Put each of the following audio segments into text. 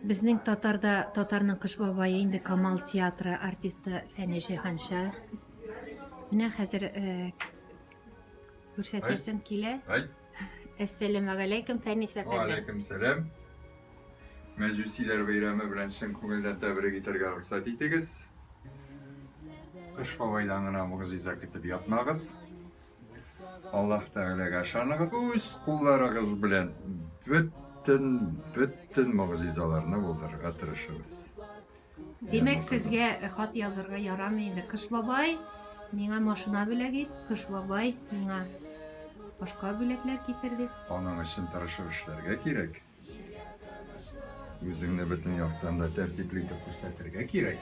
Безнең татарның кыш бабае инде Камал театры артисты Фәнишә Ханша. Менә хәзер күрсәтәсем килә. Ай, Әссәламу алейкум Фәнис әфәнде. aleyküm selam. Мәҗүсиләр бәйрәме белән чын күңелдән тәбрик итәргә рөхсәт итегез. Кыш бабайдан гына могҗиза көтеп ятмагыз. Аллаһ Тәгаләгә ышаныгыз. Үз кулларыгыз белән бөтен могҗизаларны булдырырга тырышыгыз. Димәк, сезгә хат язырга ярамый инде. Кыш бабай, миңа машина бүләк ит. Кыш бабай, миңа башка бүләкләр китерде. Аның өчен тырышып эшләргә кирәк. Үзеңне бөтен яктан да тәртипле итеп күрсәтергә кирәк.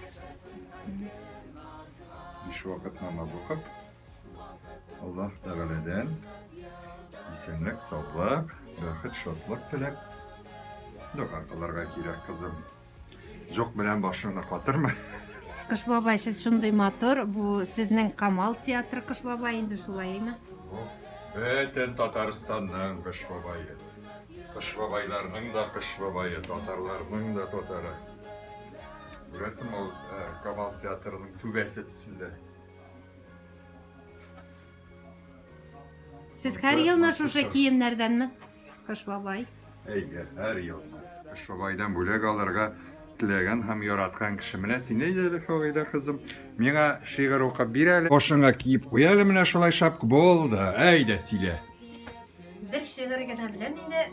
Биш вакыт намаз укып, Аллаһ Тәгаләдән исәнлек, саулык, бәхет, шатлык теләп дуа кылырга кирәк, кызым. Жок белән башыңны катырма. Кыш бабай, сез шундый матур. Бу сезнең Камал театры Кыш бабай инде шулаймы? Бөтен Татарстанның кыш бабайы. Кыш бабайларның да кыш бабайы, татарларның да татары. Күрәсең, ул Камал театрының түбәсе төсендә. Сез һәр елны шушы киемнәрдәнме? Кыш бабай. Әйе, һәр ел. Кыш бабайдан бүләк алырга теләгән һәм яраткан кеше менә син әйдә, Фагыйдә кызым. Миңа шигырь укып бир әле. Башыңа киеп куя әле менә шулай шапка булды. Әйдә сөйлә. Бер шигырь генә беләм инде.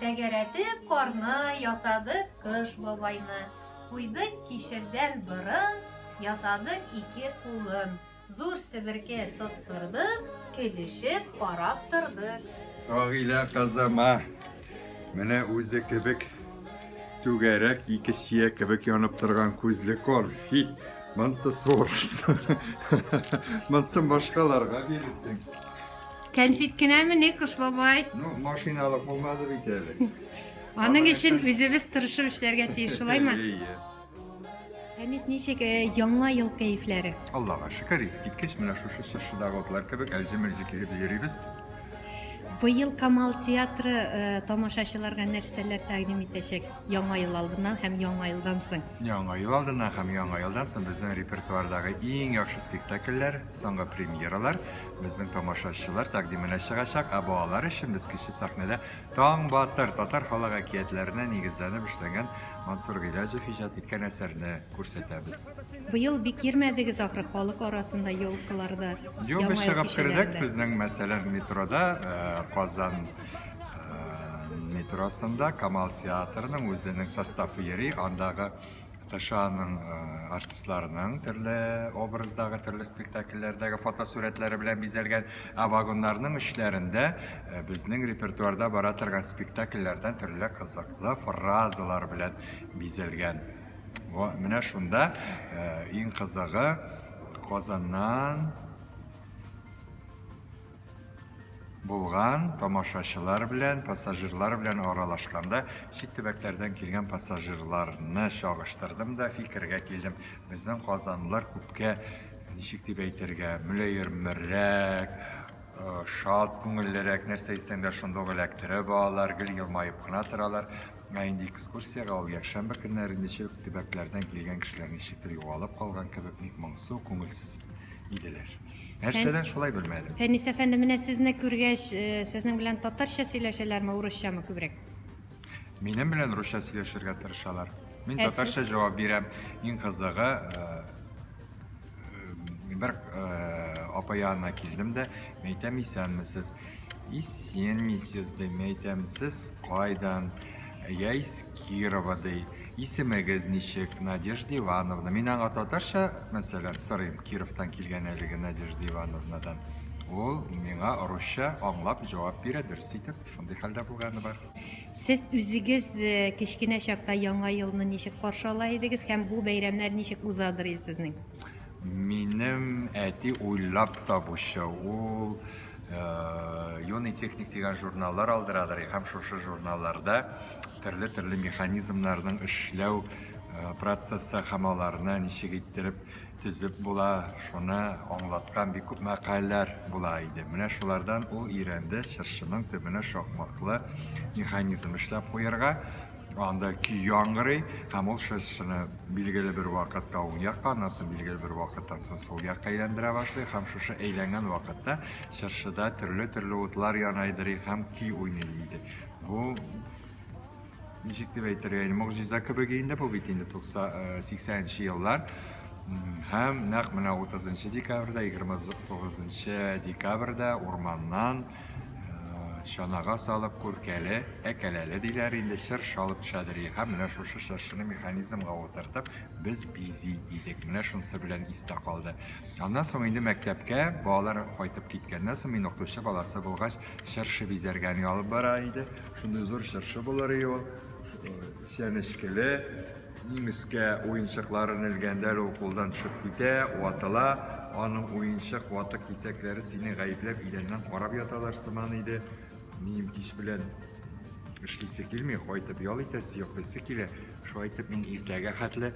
Тәгәрәтеп карны ясадык кыш бабайны. Куйдык кишердән борын, ясадык ике кулын. Зур себерке тоттырдык, көлешеп карап тордык. Фагыйлә кызыма. Менә үзе кебек түгәрәк ике чия кебек янып торган күзле кор. Фит, монсы сорырсың. Монсын башкаларга бирерсең. Кәнфит кенәме ни Кыш бабай? Ну, машиналык булмады бит әле. Аның өчен үзебез тырышып эшләргә тиеш, шулаймы? Әйе. Әнис, ничек яңа ел кәефләре? Аллага шөкер, искиткеч менә шушы чыршыдагы атлар кебек әлҗе-мәрҗе килеп йөрибез. Быел Камал театры тамашачыларга нәрсәләр тәкъдим итәчәк яңа ел алдыннан һәм яңа елдан соң? Яңа ел алдыннан һәм яңа елдан соң безнең репертуардагы иң яхшы спектакльләр, соңгы премьералар безнең тамашачылар тәкъдименә чыгачак, ә бу алар өчен без кече сәхнәдә Таң батыр татар халык әкиятләренә нигезләнеп эшләгән Мансур Гыйләҗев иҗат иткән әсәрне күрсәтәбез. Быел бик йөрмәдегез ахры халык арасында елкаларда. Юк, без чыгып кердек, безнең мәсәлән метрода, Казан метросында Камал театрының үзенең составы йөри, андагы Ташаның артистларының төрле образдагы, төрле спектакльләрдәге фотосурәтләре белән бизәлгән вагоннарның эшләрендә безнең репертуарда бара торган спектакльләрдән төрле кызыклы фразалар белән бизәлгән. Менә шунда иң кызыгы Казаннан булган тамашачылар белән, пассажирлар белән аралашканда чит төбәкләрдән килгән пассажирларны чагыштырдым да фикергә килдем. Безнең казанлылар күпкә ничек дип әйтергә, мөлаемрәк, шат күңеллерәк нәрсә әйтсәң дә шундый эләктереп алалар, гел елмаеп кына торалар. Инде экскурсиягә ул якшәмбе көннәре ничек төбәкләрдән килгән кешеләр ничектер югалып калган кебек бик моңсу, күңелсез иделәр. Нәрсәдән шулай белмәдем. Фәнис әфәнде, менә сезне күргәч, сезнең белән татарча сөйләшәләрме, урысчамы күбрәк? Минем белән русча сөйләшергә тырышалар. Мин Ә татарча җавап бирәм. Иң кызыгы, бер апа янына килдем дә, әйтәм, исәнмесез? Исәнмисез дим, әйтәм, сез кайдан? Я из Кирова ди. Исемегез ничек? Надежда Ивановна. Мин аңа татарча, мәсәлән, сорыйм, Кировтан килгән әлеге Надежда Ивановнадан. Ул миңа русча аңлап җавап бирә, дөрес итеп, шундый хәлдә булганы бар. Сез үзегез кечкенә чакта яңа елны ничек каршылай идегез һәм бу бәйрәмнәр ничек узадыр сезнең? Минем әти уйлап табучы, ул Юный техник дигән журналлар алдырадыр, һәм шушы журналларда төрле механизмнарның эшләү процессы һәм аларны ничек иттереп төзеп була, шуны аңлаткан бик күп мәкаләләр була иде. Менә шулардан ул өйрәнде чыршының төбенә шакмаклы механизм эшләп куярга. анда көй яңгырый, һәм ул шыршыны билгеле бер вакытта уң якка, аннан соң билгеле бер вакыттан соң сул якка әйләндерә башлый, һәм шушы әйләнгән вакытта шыршыда төрле утлар янайдырый һәм көй уйный иде. Бу ничек дип әйтергә, могҗиза кебек инде бу бит инде 80-нчы еллар. Һәм нәкъ менә 30 декабрьдә, 29 декабрьдә урманнан чанага салып күркәле, әкәләле диләр инде шырш алып төшәдер. Һәм менә шушы шыршыны механизмга утыртып, без бизи идек. Менә шунысы белән истә калды. Аннан соң инде мәктәпкә балалар кайтып киткәннән соң мин укытучы баласы булгач, шыршы бизәргән алып бара иде. Шундый зур шыршы булыр иде ул. Шәнешкеле, иң өскә уенчыкларын элгәндә ул кулдан төшеп китә, ватыла. Аның уенчык ваты кисәкләре сине гаепләп идәннән карап яталар сыман иде. Минем кич белән эшлисе килми, кайтып ял итәсе, йоклыйсы килә. Шулай итеп мин иртәгә хәтле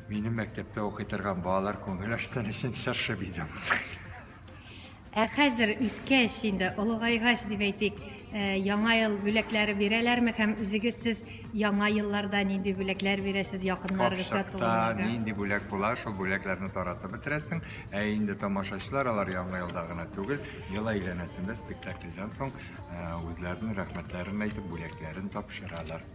минем мәктәптә укый торган балалар күңел ачсын өчен шыршы бизәм. Хәзер үскәч инде, олыгайгач дип әйтик, яңа ел бүләкләре бирәләрме һәм үзегез сез яңа елларда нинди бүләкләр бирәсез якыннарыгызга Капчыкта нинди бүләк була, шул бүләкләрне таратып бетерәсең. Инде тамашачылар алар яңа елда гына түгел, ел әйләнәсендә спектакльдән соң үзләренең рәхмәтләрен әйтеп бүләкләрен тапшыралар.